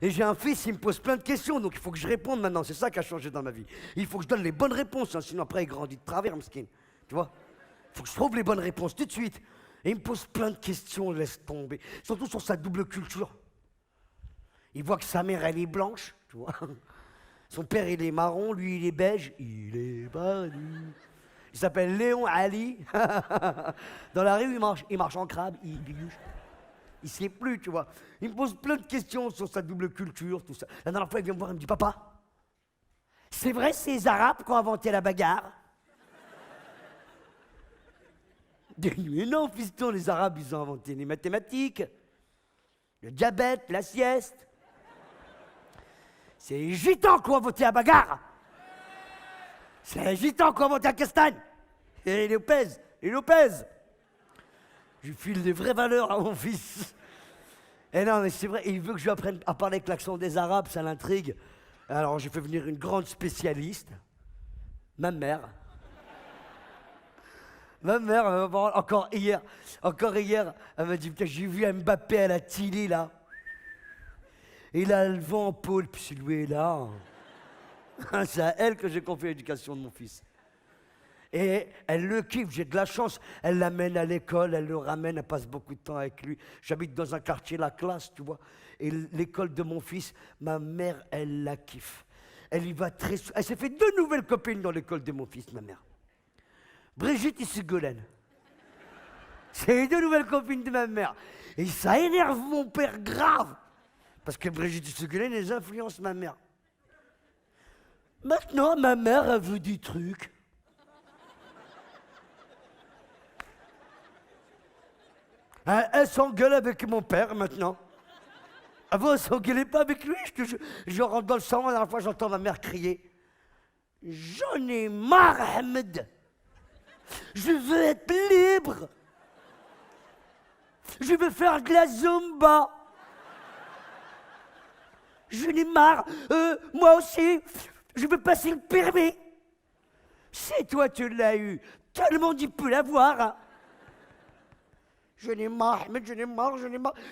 Et j'ai un fils, il me pose plein de questions, donc il faut que je réponde maintenant. C'est ça qui a changé dans ma vie. Il faut que je donne les bonnes réponses, hein, sinon après il grandit de travers, Mskin. Tu vois? Il faut que je trouve les bonnes réponses tout de suite. Et il me pose plein de questions, laisse tomber. Surtout sur sa double culture. Il voit que sa mère, elle est blanche, tu vois. Son père, il est marron, lui, il est beige. Il est badu. Il s'appelle Léon Ali. Dans la rue, il marche en crabe, il biluche. Il ne sait plus, tu vois. Il me pose plein de questions sur sa double culture, tout ça. La dernière fois, il vient me voir, il me dit, papa, c'est vrai, c'est les Arabes qui ont inventé la bagarre? Je dis, mais non, fiston, les Arabes, ils ont inventé les mathématiques, le diabète, la sieste. C'est les Gitans qui ont inventé la bagarre. C'est les Gitans qui ont inventé la castagne. Et les Lopez. Je lui file des vraies valeurs à mon fils. Et non, mais c'est vrai, il veut que je lui apprenne à parler avec l'accent des Arabes, ça l'intrigue. Alors j'ai fait venir une grande spécialiste, ma mère. Ma mère, encore hier, elle m'a dit, putain, j'ai vu Mbappé à la télé, là. Et là, le vent en pôle, puis lui est là. C'est à elle que j'ai confié l'éducation de mon fils. Et elle le kiffe, j'ai de la chance. Elle l'amène à l'école, elle le ramène, elle passe beaucoup de temps avec lui. J'habite dans un quartier, la classe, tu vois. Et l'école de mon fils, ma mère, elle la kiffe. Elle y va très souvent. Elle s'est fait 2 nouvelles copines dans l'école de mon fils, ma mère. Brigitte et Ségolène. C'est les 2 nouvelles copines de ma mère. Et ça énerve mon père grave. Parce que Brigitte et Ségolène, les influencent ma mère. Maintenant, ma mère, elle veut des trucs. Elle s'engueule avec mon père maintenant. Avant, elle s'engueulait pas avec lui. Je rentre dans le salon, la dernière fois, j'entends ma mère crier. J'en ai marre, Ahmed. Je veux être libre. Je veux faire de la zumba. Je n'ai marre. Moi aussi, je veux passer le permis. Si toi tu l'as eu, tout le monde y peut l'avoir. Hein. Je n'ai marre, mais je n'ai marre.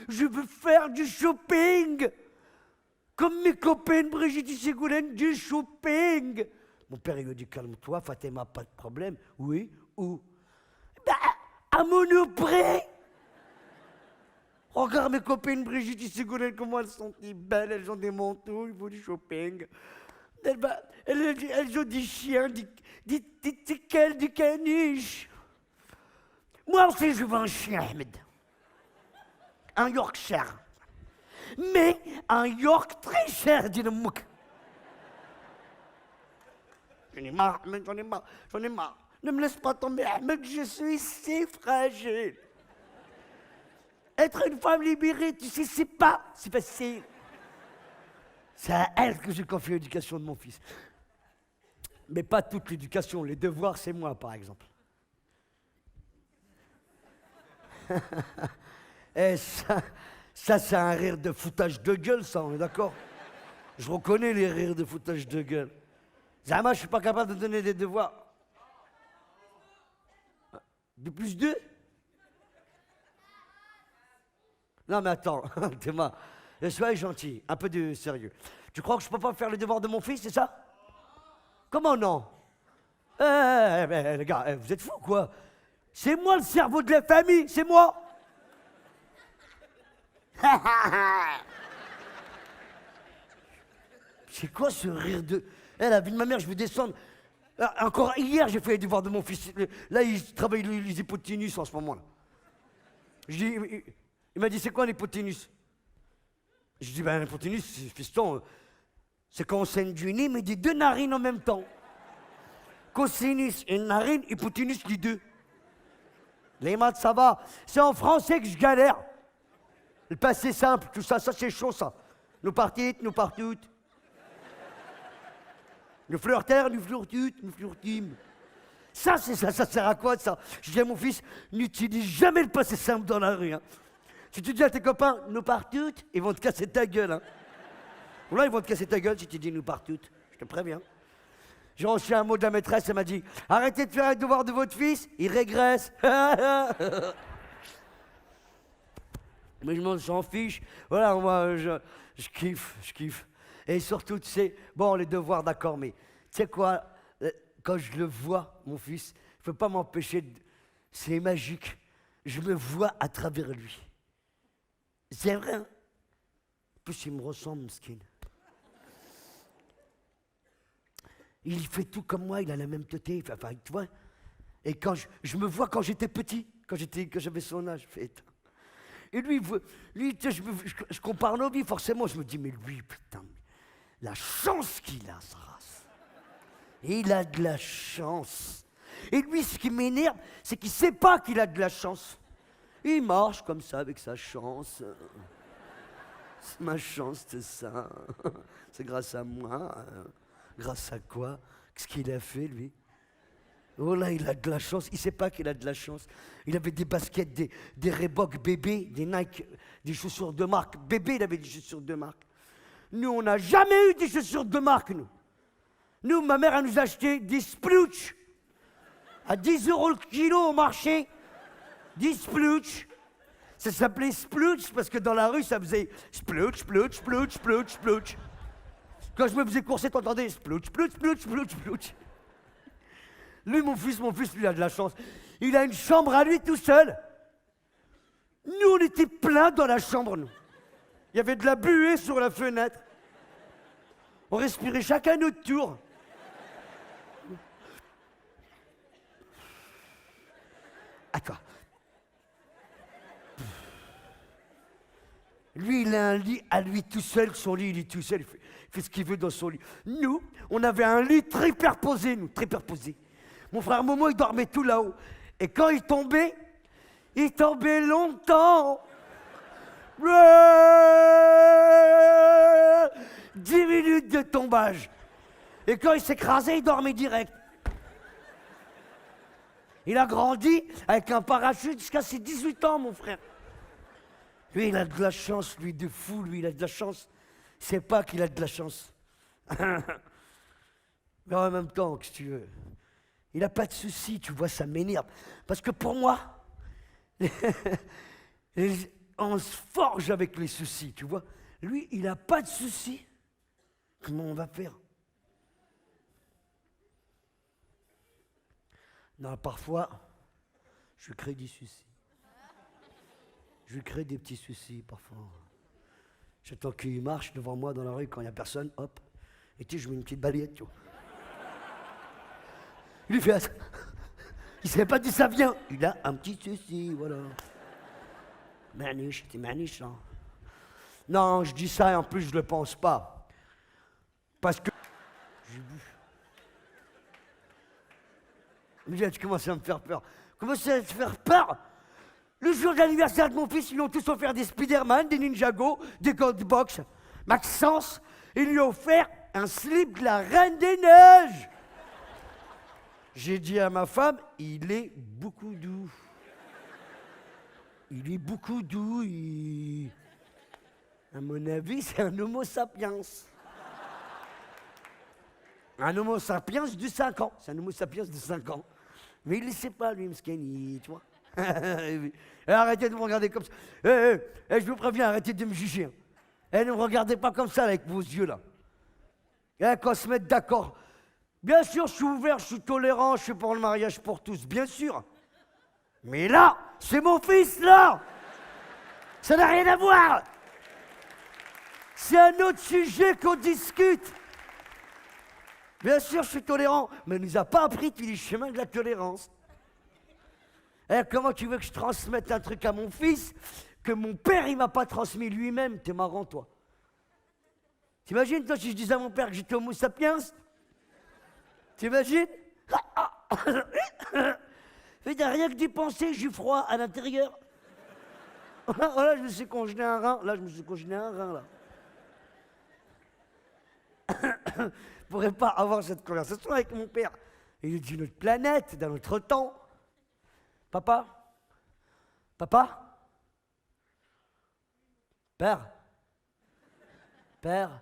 Je veux faire du shopping. Comme mes copaines Brigitte et Ségolène, du shopping. Mon père, il lui dit, calme-toi, Fatima, pas de problème. Oui, où? Bah, à Monoprix. Regarde mes copines Brigitte et Ségolène, comment elles sont belles, elles ont des manteaux, il faut du shopping. Elles ont des chiens, des tickets, du caniche. Moi aussi, je veux un chien, Ahmed. Un Yorkshire. Mais un York très cher, dit le mouk. J'en ai marre, Ahmed, j'en ai marre. Ne me laisse pas tomber, Ahmed, je suis si fragile. Être une femme libérée, tu sais, c'est pas si facile. C'est à elle que j'ai confié l'éducation de mon fils. Mais pas toute l'éducation, les devoirs, c'est moi, par exemple. Et ça c'est un rire de foutage de gueule, ça, on est d'accord? Je reconnais les rires de foutage de gueule. Zama, je suis pas capable de donner des devoirs. De plus 2? Non, mais attends, Théma, sois gentil, un peu de sérieux. Tu crois que je peux pas faire les devoirs de mon fils, c'est ça? Comment non? Les gars, vous êtes fous, quoi? C'est moi le cerveau de la famille, c'est moi! C'est quoi ce rire de... La vie de ma mère, je vais descendre. Encore hier, j'ai fait les devoirs de mon fils. Là, il travaille les hypoténus en ce moment-là. Il m'a dit, c'est quoi l'hypoténus? Je dis, ben l'hypoténus, fiston, c'est quand on saigne du nez, mais des 2 narines en même temps. Cosinus, une narine, hypoténus, les 2. Les maths, ça va. C'est en français que je galère. Le passé simple, tout ça, ça c'est chaud, ça. Nous partites, nous partutes. Nous flirtèrent, nous flirtutes, nous flirtîmes. Ça, c'est ça, ça sert à quoi, ça? Je dis à mon fils, n'utilise jamais le passé simple dans la rue. Hein. Si tu dis à tes copains, nous partutes, ils vont te casser ta gueule. Hein. Ou là, ils vont te casser ta gueule si tu dis nous partutes. Je te préviens. J'ai reçu un mot de la maîtresse, elle m'a dit, arrêtez de faire les devoirs de votre fils, il régresse. Mais je m'en fiche. Voilà, moi, Je kiffe, je kiffe. Et surtout, tu sais, bon, les devoirs, d'accord, mais tu sais quoi, quand je le vois, mon fils, je ne peux pas m'empêcher de... C'est magique. Je me vois à travers lui. C'est vrai, hein? En plus, il me ressemble, skin. Il fait tout comme moi, il a la même teuté, enfin, tu vois. Et quand je me vois quand j'étais petit, quand j'avais son âge, fait. Et lui, tu sais, je compare nos vies, forcément, je me dis, mais lui, putain, la chance qu'il a, sa race. Il a de la chance. Et lui, ce qui m'énerve, c'est qu'il ne sait pas qu'il a de la chance. Il marche comme ça avec sa chance. C'est ma chance, c'est ça. C'est grâce à moi. Grâce à quoi? Qu'est-ce qu'il a fait, lui? Oh là, il a de la chance. Il ne sait pas qu'il a de la chance. Il avait des baskets, des Reebok bébé, des Nike, des chaussures de marque. Bébé, il avait des chaussures de marque. Nous, on n'a jamais eu des chaussures de marque, nous. Nous, ma mère, elle nous a acheté des splouch à 10 € le kilo au marché. 10 splouch. Ça s'appelait splouch parce que dans la rue, ça faisait splouch, splouch, splouch, splouch, splouch. Quand je me faisais courser, t'entendais splouch, splouch, splouch, splouch, splouch. Lui, mon fils, lui, il a de la chance. Il a une chambre à lui tout seul. Nous, on était pleins dans la chambre, nous. Il y avait de la buée sur la fenêtre. On respirait chacun notre tour. Attends. Lui, il a un lit à lui tout seul. Son lit, il est tout seul. Il fait ce qu'il veut dans son lit. Nous, on avait un lit très superposé, nous, très superposé. Mon frère Momo, il dormait tout là-haut. Et quand il tombait longtemps. 10 minutes de tombage. Et quand il s'écrasait, il dormait direct. Il a grandi avec un parachute jusqu'à ses 18 ans, mon frère. Lui, il a de la chance, lui, de fou, lui, il a de la chance. Il ne sait pas qu'il a de la chance. Mais en même temps, qu'est-ce que tu veux? Il n'a pas de soucis, tu vois, ça m'énerve. Parce que pour moi, on se forge avec les soucis, tu vois. Lui, il n'a pas de soucis. Comment on va faire? Non, parfois, je crée des soucis. Je crée des petits soucis, parfois. J'attends qu'il marche devant moi dans la rue quand il n'y a personne, hop. Et tu sais, je mets une petite balayette, tu vois. Il lui fait... Il ne savait pas d'où ça vient. Il a un petit souci, voilà. Maniche, t'es maniche, hein. Non, je dis ça et en plus, je ne le pense pas. Parce que... J'ai bu. Mais tu commences à me faire peur. Comment ça va te faire peur? Le jour de l'anniversaire de mon fils, ils lui ont tous offert des Spider-Man, des Ninjago, des Gold Box. Maxence, il lui a offert un slip de la Reine des Neiges. J'ai dit à ma femme, il est beaucoup doux. Il est beaucoup doux. À mon avis, c'est un homo sapiens. Un homo sapiens de 5 ans. C'est un homo sapiens de 5 ans. Mais il ne sait pas, lui, Msken, tu vois. Arrêtez de me regarder comme ça. Je vous préviens, arrêtez de me juger. Ne me regardez pas comme ça, là, avec vos yeux, là. Qu'on se mette d'accord. Bien sûr, je suis ouvert, je suis tolérant, je suis pour le mariage pour tous, bien sûr. Mais là, c'est mon fils, là. Ça n'a rien à voir. C'est un autre sujet qu'on discute. Bien sûr, je suis tolérant, mais il ne nous a pas appris tous les chemins de la tolérance. Comment tu veux que je transmette un truc à mon fils que mon père, il ne m'a pas transmis lui-même? T'es marrant, toi. T'imagines, toi, si je disais à mon père que j'étais homo sapiens? T'imagines? Rien que d'y penser, j'ai froid à l'intérieur. Là, je me suis congelé un rein. Là, je ne pourrais pas avoir cette conversation avec mon père. Il est d'une autre planète, d'un autre temps. Papa? Papa? Père? Père?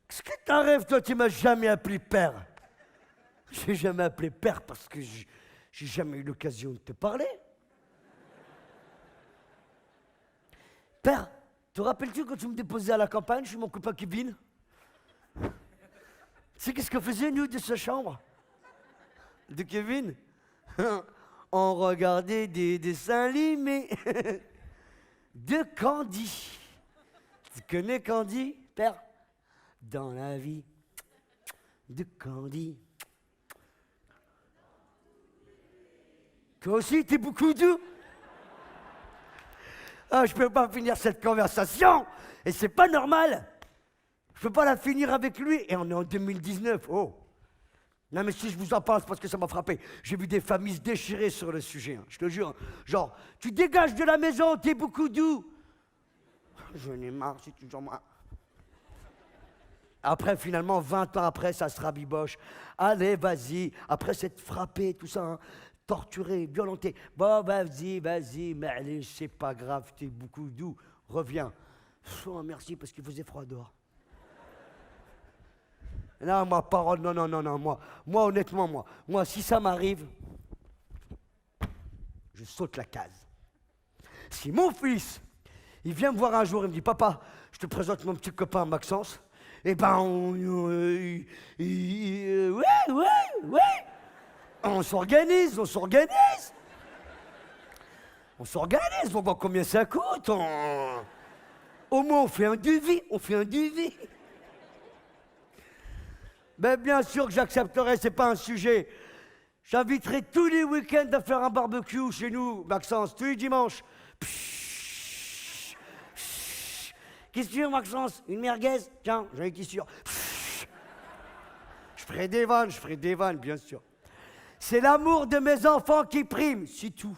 Qu'est-ce que t'arrives, toi? Tu m'as jamais appelé père. J'ai jamais appelé père parce que j'ai jamais eu l'occasion de te parler. Père, Te rappelles-tu quand tu me déposais à la campagne chez mon copain Kevin? Tu sais qu'est-ce qu'on faisait, nous, de sa chambre? De Kevin? On regardait des dessins animés de Candy. Tu connais Candy, père? Dans la vie de Candy. Toi aussi, t'es beaucoup doux? Ah, je peux pas finir cette conversation, et c'est pas normal. Je peux pas la finir avec lui, et on est en 2019, oh. Non mais si je vous en parle, c'est parce que ça m'a frappé. J'ai vu des familles se déchirer sur le sujet, hein, je te jure. Genre, tu dégages de la maison, t'es beaucoup doux. Je n'ai marre, c'est toujours moi. Après, finalement, 20 ans après, ça se rabiboche. Allez, vas-y. Après s'être frappé, tout ça, hein, torturé, violenté. Bon, vas-y, mais allez, c'est pas grave, t'es beaucoup doux. Reviens. Oh, merci, parce qu'il faisait froid dehors. Non, ma parole, non, moi, honnêtement, moi, si ça m'arrive, je saute la case. Si mon fils, il vient me voir un jour, il me dit, papa, je te présente mon petit copain Maxence, eh ben, ouais, on s'organise, on voit combien ça coûte, au moins on fait un devis, Ben bien sûr que j'accepterai, c'est pas un sujet. J'inviterai tous les week-ends à faire un barbecue chez nous, Maxence, tous les dimanches. Qu'est-ce que tu veux, Maxence? Une merguez? Tiens, j'en ai qui sûr. Je ferai des vannes, bien sûr. C'est l'amour de mes enfants qui prime, c'est tout.